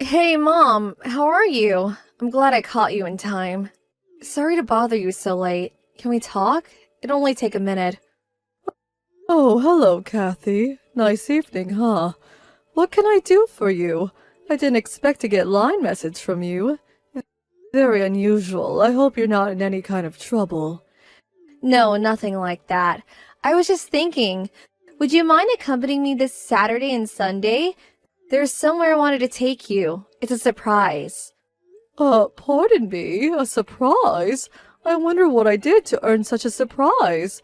Hey, Mom, how are you? I'm glad I caught you in time. Sorry to bother you so late. Can we talk? It'll only take a minute. Oh, hello, Kathy. Nice evening, huh? What can I do for you? I didn't expect to get line message from you. Very unusual. I hope you're not in any kind of trouble. No, nothing like that. I was just thinking, would you mind accompanying me this Saturday and Sunday? There's somewhere I wanted to take you. It's a surprise. Pardon me, a surprise? I wonder what I did to earn such a surprise.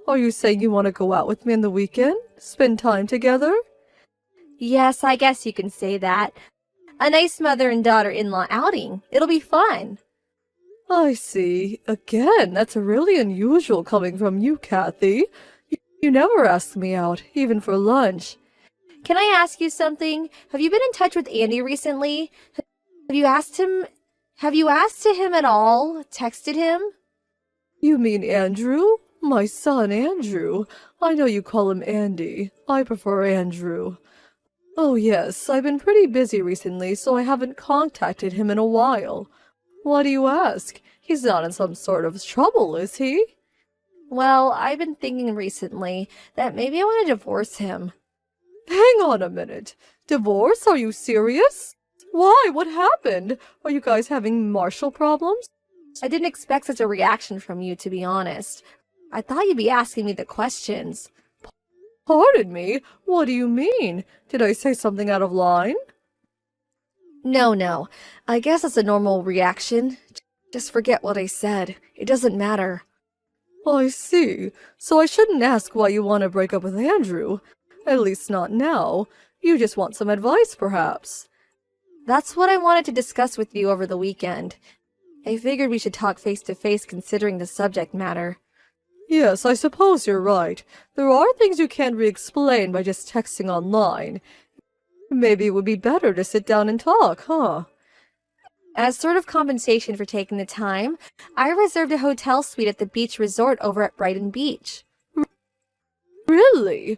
Are you saying you want to go out with me on the weekend? Spend time together? Yes, I guess you can say that. A nice mother and daughter-in-law outing. It'll be fun. I see. Again, that's really unusual coming from you, Kathy. You never ask me out, even for lunch. Can I ask you something? Have you been in touch with Andy recently? Have you asked him? Have you asked to him at all? Texted him? You mean Andrew? My son, Andrew. I know you call him Andy. I prefer Andrew. Oh yes, I've been pretty busy recently, so I haven't contacted him in a while. Why do you ask? He's not in some sort of trouble, is he? Well, I've been thinking recently that maybe I want to divorce him. Hang on a minute. Divorce? Are you serious? Why? What happened? Are you guys having marital problems? I didn't expect such a reaction from you, to be honest. I thought you'd be asking me the questions. Pardon me? What do you mean? Did I say something out of line? No. I guess it's a normal reaction. Just forget what I said. It doesn't matter. I see. So I shouldn't ask why you want to break up with Andrew. At least not now. You just want some advice, perhaps. That's what I wanted to discuss with you over the weekend. I figured we should talk face to face considering the subject matter. Yes, I suppose you're right. There are things you can't re-explain by just texting online. Maybe it would be better to sit down and talk, huh? As sort of compensation for taking the time, I reserved a hotel suite at the beach resort over at Brighton Beach. Really?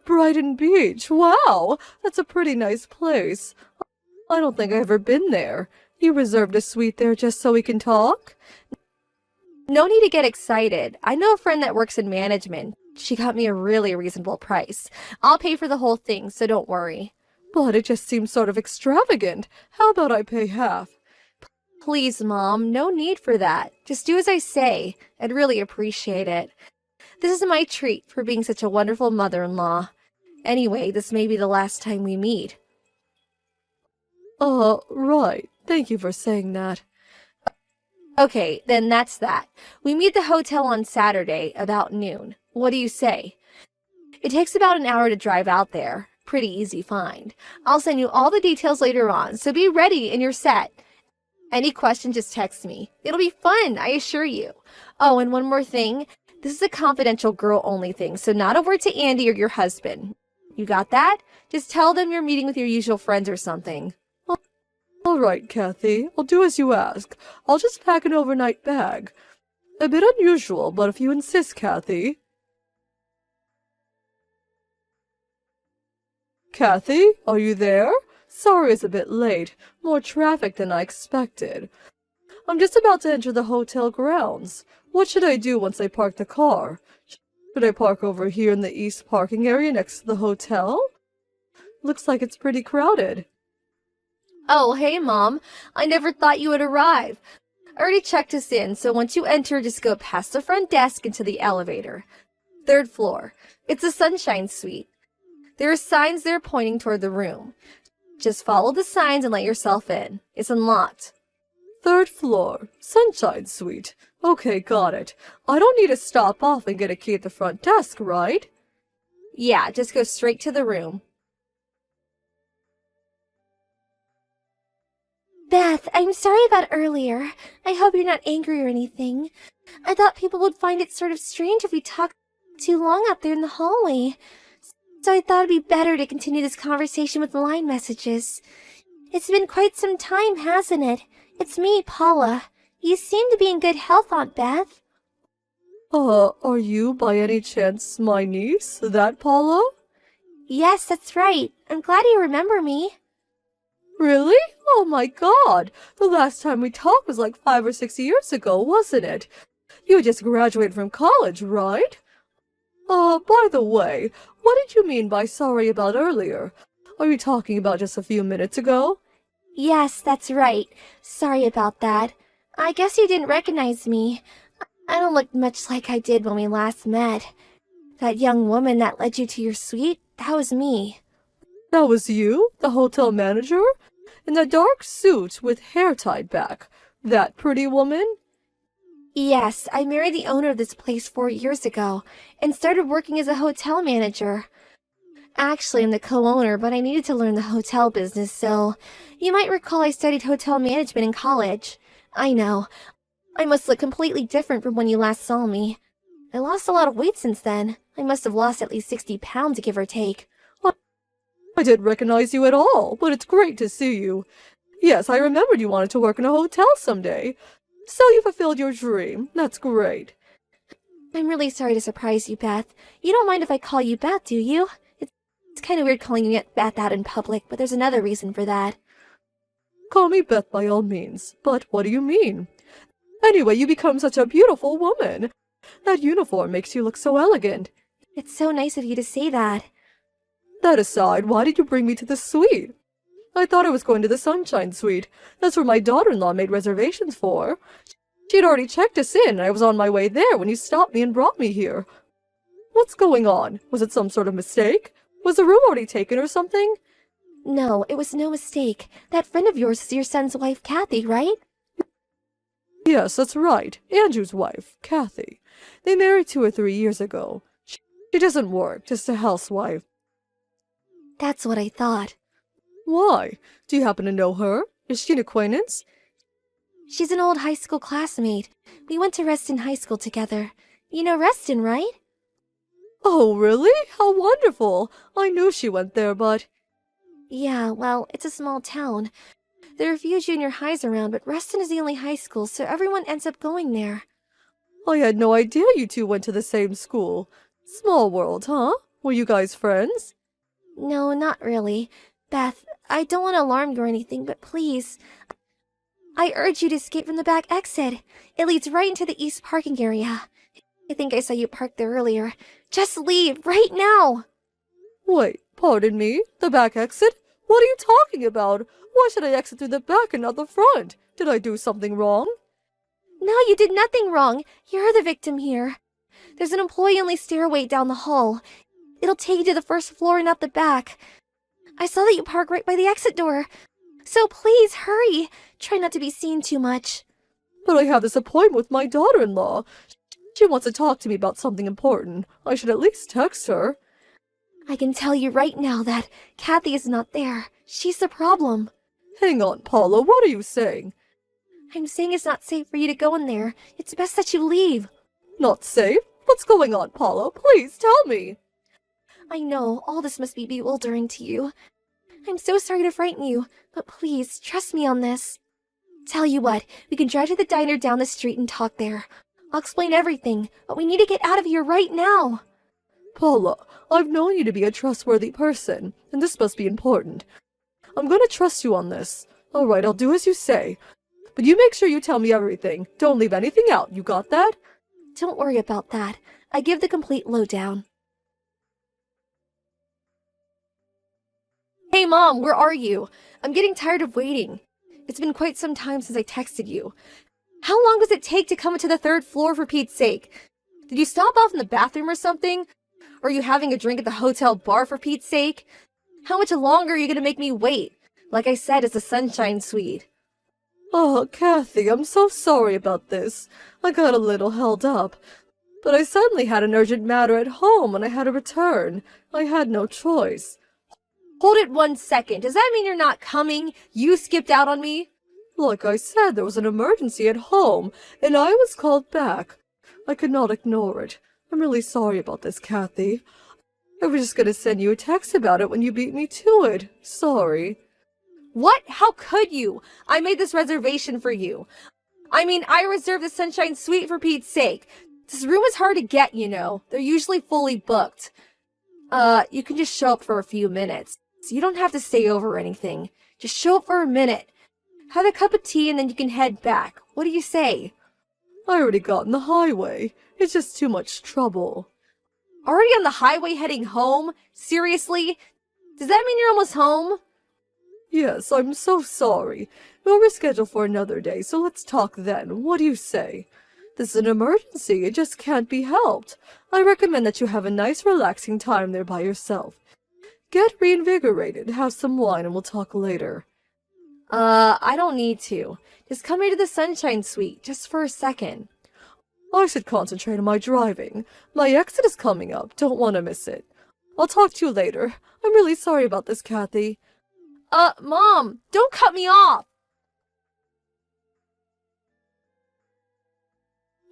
Brighton Beach? Wow! That's a pretty nice place. I don't think I've ever been there. You reserved a suite there just so we can talk? No need to get excited. I know a friend that works in management. She got me a really reasonable price. I'll pay for the whole thing, so don't worry. But it just seems sort of extravagant. How about I pay half? Please, Mom, no need for that. Just do as I say. I'd really appreciate it. This is my treat for being such a wonderful mother-in-law. Anyway, this may be the last time we meet. Right. Thank you for saying that. Okay, then that's that. We meet at the hotel on Saturday, about noon. What do you say? It takes about an hour to drive out there. Pretty easy find. I'll send you all the details later on, so be ready and you're set. Any question, just text me. It'll be fun, I assure you. Oh, and one more thing. This is a confidential girl-only thing, so not a word to Andy or your husband. You got that? Just tell them you're meeting with your usual friends or something. All right, Kathy. I'll do as you ask. I'll just pack an overnight bag. A bit unusual, but if you insist, Kathy. Kathy, are you there? Sorry it's a bit late. More traffic than I expected. I'm just about to enter the hotel grounds. What should I do once I park the car? Should I park over here in the east parking area next to the hotel? Looks like it's pretty crowded. Oh, hey, Mom. I never thought you would arrive. I already checked us in, so once you enter, just go past the front desk into the elevator. 3rd floor. It's a sunshine suite. There are signs there pointing toward the room. Just follow the signs and let yourself in. It's unlocked. 3rd floor. Sunshine suite. Okay, got it. I don't need to stop off and get a key at the front desk, right? Yeah, just go straight to the room. Beth, I'm sorry about earlier. I hope you're not angry or anything. I thought people would find it sort of strange if we talked too long out there in the hallway. So I thought it'd be better to continue this conversation with line messages. It's been quite some time, hasn't it? It's me, Paula. You seem to be in good health, Aunt Beth. Are you by any chance my niece, that Paula? Yes, that's right. I'm glad you remember me. Really? Oh my God! The last time we talked was like 5 or 6 years ago, wasn't it? You just graduated from college, right? By the way, what did you mean by sorry about earlier? Are you talking about just a few minutes ago? Yes, that's right. Sorry about that. I guess you didn't recognize me. I don't look much like I did when we last met. That young woman that led you to your suite, that was me. That was you, the hotel manager? In that dark suit with hair tied back. That pretty woman? Yes, I married the owner of this place 4 years ago and started working as a hotel manager. Actually, I'm the co-owner, but I needed to learn the hotel business, so you might recall I studied hotel management in college. I know. I must look completely different from when you last saw me. I lost a lot of weight since then. I must have lost at least 60 pounds, give or take. I didn't recognize you at all, but it's great to see you. Yes, I remembered you wanted to work in a hotel someday. So you fulfilled your dream. That's great. I'm really sorry to surprise you, Beth. You don't mind if I call you Beth, do you? It's kind of weird calling you Beth out in public, but there's another reason for that. Call me Beth by all means, but what do you mean? Anyway, you become such a beautiful woman. That uniform makes you look so elegant. It's so nice of you to say that. That aside, why did you bring me to the suite? I thought I was going to the Sunshine Suite. That's where my daughter-in-law made reservations for. She'd already checked us in, and I was on my way there when you stopped me and brought me here. What's going on? Was it some sort of mistake? Was the room already taken or something? No, it was no mistake. That friend of yours is your son's wife, Kathy, right? Yes, that's right. Andrew's wife, Kathy. They married 2 or 3 years ago. She doesn't work, just a housewife. That's what I thought. Why? Do you happen to know her? Is she an acquaintance? She's an old high school classmate. We went to Reston High School together. You know Reston, right? Oh, really? How wonderful! I knew she went there, but... Yeah, well, it's a small town. There are a few junior highs around, but Reston is the only high school, so everyone ends up going there. I had no idea you two went to the same school. Small world, huh? Were you guys friends? No, not really. Beth, I don't want to alarm you or anything, but please. I urge you to escape from the back exit. It leads right into the east parking area. I think I saw you parked there earlier. Just leave, right now! Wait, pardon me? The back exit? What are you talking about? Why should I exit through the back and not the front? Did I do something wrong? No, you did nothing wrong. You're the victim here. There's an employee-only stairway down the hall. It'll take you to the first floor and out the back. I saw that you park right by the exit door. So please, hurry. Try not to be seen too much. But I have this appointment with my daughter-in-law. She wants to talk to me about something important. I should at least text her. I can tell you right now that Kathy is not there. She's the problem. Hang on, Paula, what are you saying? I'm saying it's not safe for you to go in there. It's best that you leave. Not safe? What's going on, Paula? Please tell me. I know, all this must be bewildering to you. I'm so sorry to frighten you, but please, trust me on this. Tell you what, we can drive to the diner down the street and talk there. I'll explain everything, but we need to get out of here right now. Paula, I've known you to be a trustworthy person, and this must be important. I'm going to trust you on this. All right, I'll do as you say. But you make sure you tell me everything. Don't leave anything out. You got that? Don't worry about that. I give the complete lowdown. Hey, Mom, where are you? I'm getting tired of waiting. It's been quite some time since I texted you. How long does it take to come to the 3rd floor, for Pete's sake? Did you stop off in the bathroom or something? Or are you having a drink at the hotel bar, for Pete's sake? How much longer are you going to make me wait? Like I said, it's the Sunshine Suite. Oh, Kathy, I'm so sorry about this. I got a little held up. But I suddenly had an urgent matter at home and I had to return. I had no choice. Hold it 1 second. Does that mean you're not coming? You skipped out on me? Like I said, there was an emergency at home, and I was called back. I could not ignore it. I'm really sorry about this, Kathy. I was just going to send you a text about it when you beat me to it. Sorry. What? How could you? I made this reservation for you. I reserved the Sunshine Suite, for Pete's sake. This room is hard to get, you know. They're usually fully booked. You can just show up for a few minutes. You don't have to stay over or anything. Just show up for a minute. Have a cup of tea and then you can head back. What do you say? I already got in the highway. It's just too much trouble. Already on the highway heading home? Seriously? Does that mean you're almost home? Yes, I'm so sorry. We'll reschedule for another day, so let's talk then. What do you say? This is an emergency. It just can't be helped. I recommend that you have a nice, relaxing time there by yourself. Get reinvigorated, have some wine, and we'll talk later. I don't need to. Just come here to the Sunshine Suite, just for a second. I should concentrate on my driving. My exit is coming up. Don't want to miss it. I'll talk to you later. I'm really sorry about this, Kathy. Mom, don't cut me off!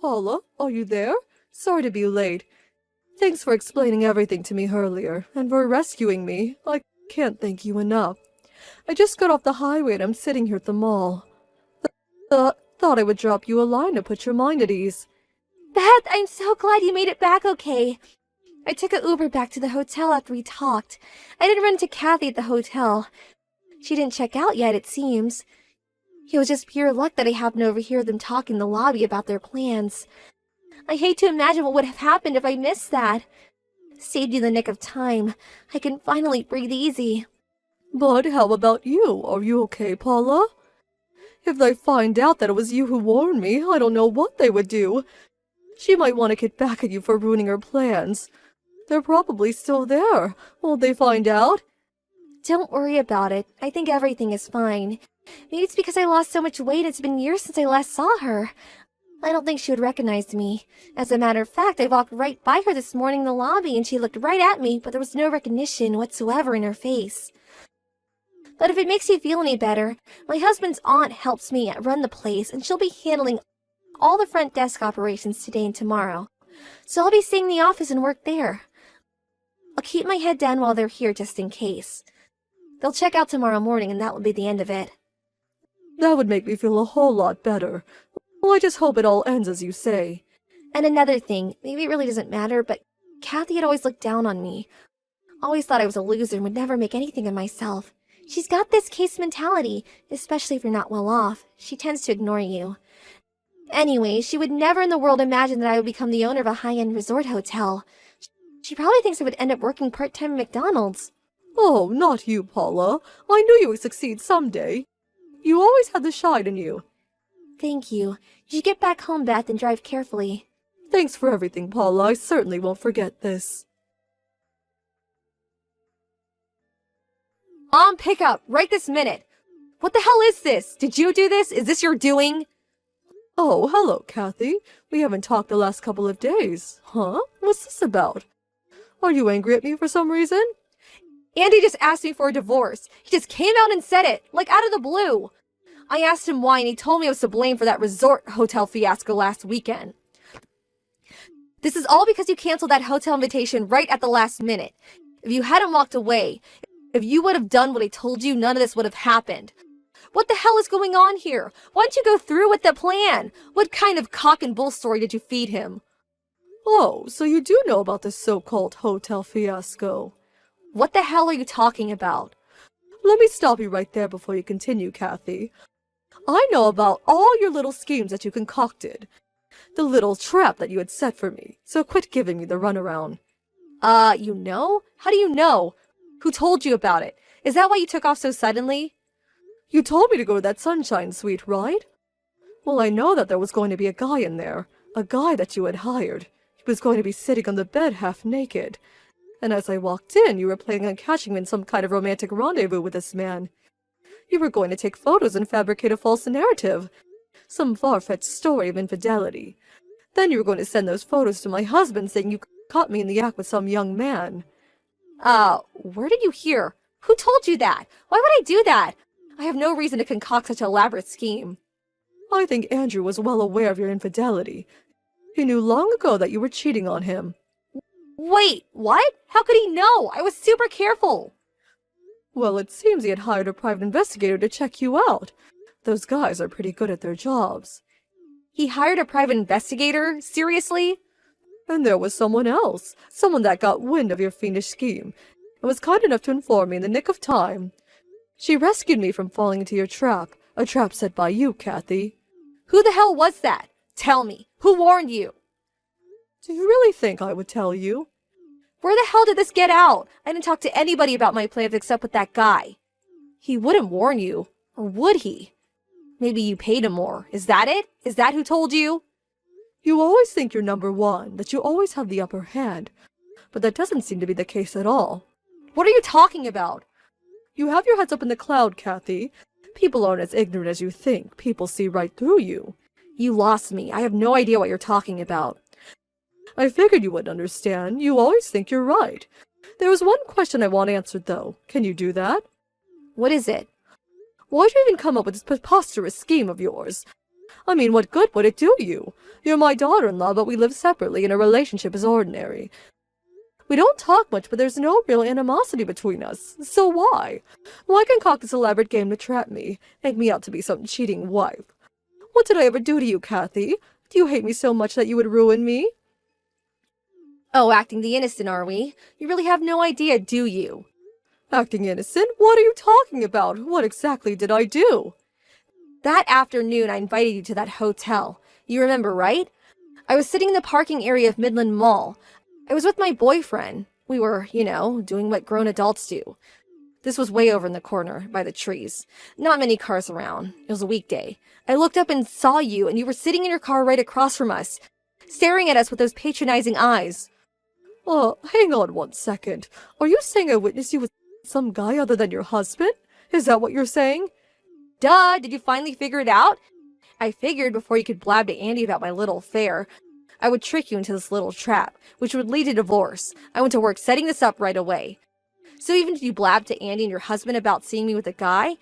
Paula, are you there? Sorry to be late. Thanks for explaining everything to me earlier, and for rescuing me. I can't thank you enough. I just got off the highway and I'm sitting here at the mall. Thought I would drop you a line to put your mind at ease. Beth, I'm so glad you made it back okay. I took an Uber back to the hotel after we talked. I didn't run into Kathy at the hotel. She didn't check out yet, it seems. It was just pure luck that I happened to overhear them talking in the lobby about their plans. I hate to imagine what would have happened if I missed that. Saved you the nick of time. I can finally breathe easy. But how about you? Are you okay, Paula? If they find out that it was you who warned me, I don't know what they would do. She might want to get back at you for ruining her plans. They're probably still there. Won't they find out? Don't worry about it. I think everything is fine. Maybe it's because I lost so much weight. It's been years since I last saw her. I don't think she would recognize me. As a matter of fact, I walked right by her this morning in the lobby and she looked right at me, but there was no recognition whatsoever in her face. But if it makes you feel any better, my husband's aunt helps me run the place and she'll be handling all the front desk operations today and tomorrow. So I'll be staying in the office and work there. I'll keep my head down while they're here just in case. They'll check out tomorrow morning and that will be the end of it. That would make me feel a whole lot better. Well, I just hope it all ends as you say. And another thing, maybe it really doesn't matter, but Kathy had always looked down on me. Always thought I was a loser and would never make anything of myself. She's got this case mentality, especially if you're not well off. She tends to ignore you. Anyway, she would never in the world imagine that I would become the owner of a high-end resort hotel. She probably thinks I would end up working part-time at McDonald's. Oh, not you, Paula. I knew you would succeed someday. You always had the shine in you. Thank you. You should get back home, Beth, and drive carefully. Thanks for everything, Paula. I certainly won't forget this. Mom, pick up, right this minute. What the hell is this? Did you do this? Is this your doing? Oh, hello, Kathy. We haven't talked the last couple of days. Huh? What's this about? Are you angry at me for some reason? Andy just asked me for a divorce. He just came out and said it, like out of the blue. I asked him why, and he told me I was to blame for that resort hotel fiasco last weekend. This is all because you canceled that hotel invitation right at the last minute. If you hadn't walked away, if you would have done what I told you, none of this would have happened. What the hell is going on here? Why don't you go through with the plan? What kind of cock and bull story did you feed him? Oh, so you do know about this so-called hotel fiasco. What the hell are you talking about? Let me stop you right there before you continue, Kathy. I know about all your little schemes that you concocted. The little trap that you had set for me, so quit giving me the runaround. You know? How do you know? Who told you about it? Is that why you took off so suddenly? You told me to go to that Sunshine Suite, right? Well, I know that there was going to be a guy in there. A guy that you had hired. He was going to be sitting on the bed half naked. And as I walked in, you were planning on catching me in some kind of romantic rendezvous with this man. You were going to take photos and fabricate a false narrative. Some far-fetched story of infidelity. Then you were going to send those photos to my husband saying you caught me in the act with some young man. Where did you hear? Who told you that? Why would I do that? I have no reason to concoct such an elaborate scheme. I think Andrew was well aware of your infidelity. He knew long ago that you were cheating on him. Wait, what? How could he know? I was super careful. Well, it seems he had hired a private investigator to check you out. Those guys are pretty good at their jobs. He hired a private investigator? Seriously? And there was someone else. Someone that got wind of your fiendish scheme, and was kind enough to inform me in the nick of time. She rescued me from falling into your trap, a trap set by you, Kathy. Who the hell was that? Tell me. Who warned you? Do you really think I would tell you? Where the hell did this get out? I didn't talk to anybody about my plans except with that guy. He wouldn't warn you. Or would he? Maybe you paid him more. Is that it? Is that who told you? You always think you're number one, that you always have the upper hand. But that doesn't seem to be the case at all. What are you talking about? You have your heads up in the cloud, Kathy. People aren't as ignorant as you think. People see right through you. You lost me. I have no idea what you're talking about. I figured you would understand. You always think you're right. There was one question I want answered, though. Can you do that? What is it? Why'd you even come up with this preposterous scheme of yours? I mean, what good would it do you? You're my daughter-in-law, but we live separately, and our relationship is ordinary. We don't talk much, but there's no real animosity between us. So why? Why concoct this elaborate game to trap me, make me out to be some cheating wife? What did I ever do to you, Kathy? Do you hate me so much that you would ruin me? Oh, acting the innocent, are we? You really have no idea, do you? Acting innocent? What are you talking about? What exactly did I do? That afternoon, I invited you to that hotel. You remember, right? I was sitting in the parking area of Midland Mall. I was with my boyfriend. We were, doing what grown adults do. This was way over in the corner, by the trees. Not many cars around. It was a weekday. I looked up and saw you, and you were sitting in your car right across from us, staring at us with those patronizing eyes. Hang on 1 second. Are you saying I witnessed you with some guy other than your husband? Is that what you're saying? Duh! Did you finally figure it out? I figured before you could blab to Andy about my little affair, I would trick you into this little trap, which would lead to divorce. I went to work setting this up right away. So even if you blabbed to Andy and your husband about seeing me with a guy,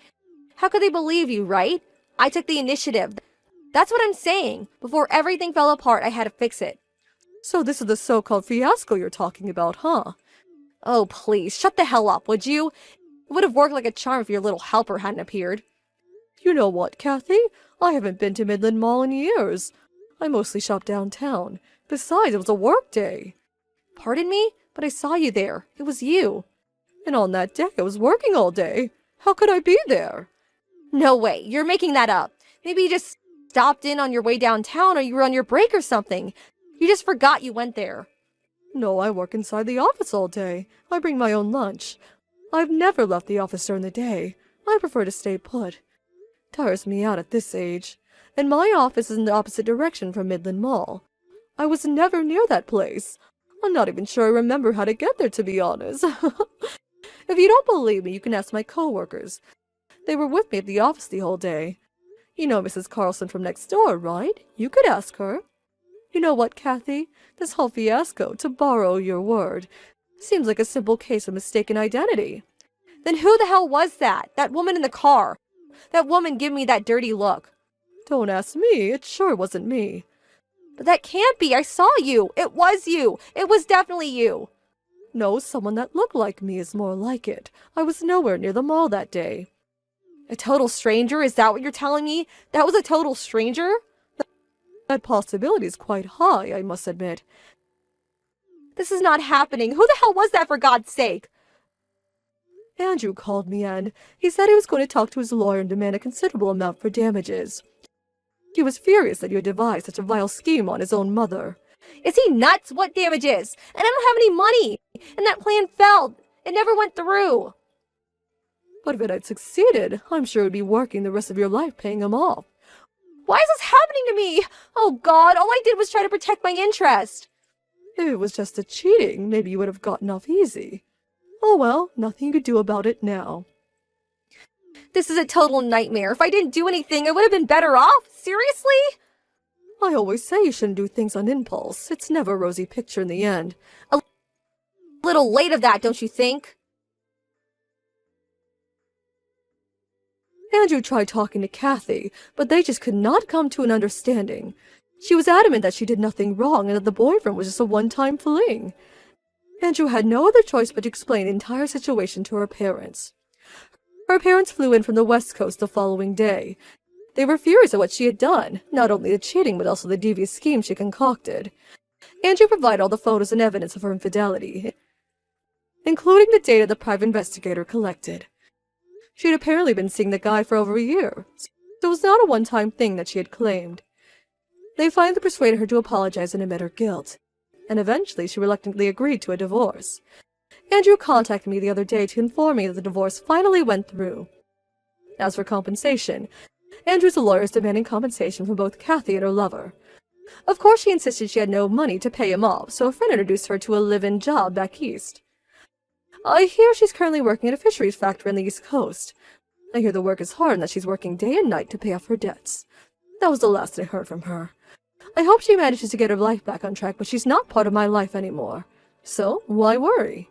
how could they believe you, right? I took the initiative. That's what I'm saying. Before everything fell apart, I had to fix it. So this is the so-called fiasco you're talking about, huh? Oh, please, shut the hell up, would you? It would have worked like a charm if your little helper hadn't appeared. You know what, Kathy? I haven't been to Midland Mall in years. I mostly shop downtown. Besides, it was a work day. Pardon me? But I saw you there. It was you. And on that day, I was working all day. How could I be there? No way. You're making that up. Maybe you just stopped in on your way downtown, or you were on your break or something. You just forgot you went there. No, I work inside the office all day. I bring my own lunch. I've never left the office during the day. I prefer to stay put. Tires me out at this age. And my office is in the opposite direction from Midland Mall. I was never near that place. I'm not even sure I remember how to get there, to be honest. If you don't believe me, you can ask my coworkers. They were with me at the office the whole day. You know Mrs. Carlson from next door, right? You could ask her. You know what, Kathy? This whole fiasco, to borrow your word, seems like a simple case of mistaken identity. Then who the hell was that? That woman in the car? That woman giving me that dirty look. Don't ask me. It sure wasn't me. But that can't be. I saw you. It was you. It was definitely you. No, someone that looked like me is more like it. I was nowhere near the mall that day. A total stranger? Is that what you're telling me? That was a total stranger? That possibility is quite high, I must admit. This is not happening. Who the hell was that, for God's sake? Andrew called me, and he said he was going to talk to his lawyer and demand a considerable amount for damages. He was furious that you had devised such a vile scheme on his own mother. Is he nuts? What damages? And I don't have any money. And that plan failed. It never went through. But if it had succeeded, I'm sure you'd be working the rest of your life paying him off. Why is this happening to me? Oh, God, all I did was try to protect my interest. If it was just a cheating, maybe you would have gotten off easy. Oh well, nothing you could do about it now. This is a total nightmare. If I didn't do anything, I would have been better off. Seriously? I always say you shouldn't do things on impulse. It's never a rosy picture in the end. A little late of that, don't you think? Andrew tried talking to Kathy, but they just could not come to an understanding. She was adamant that she did nothing wrong and that the boyfriend was just a one-time fling. Andrew had no other choice but to explain the entire situation to her parents. Her parents flew in from the West Coast the following day. They were furious at what she had done, not only the cheating but also the devious scheme she concocted. Andrew provided all the photos and evidence of her infidelity, including the data the private investigator collected. She had apparently been seeing the guy for over a year, so it was not a one-time thing that she had claimed. They finally persuaded her to apologize and admit her guilt, and eventually she reluctantly agreed to a divorce. Andrew contacted me the other day to inform me that the divorce finally went through. As for compensation, Andrew's lawyer is demanding compensation from both Kathy and her lover. Of course, she insisted she had no money to pay him off, so a friend introduced her to a live-in job back east. I hear she's currently working at a fisheries factory on the East Coast. I hear the work is hard and that she's working day and night to pay off her debts. That was the last I heard from her. I hope she manages to get her life back on track, but she's not part of my life anymore. So, why worry?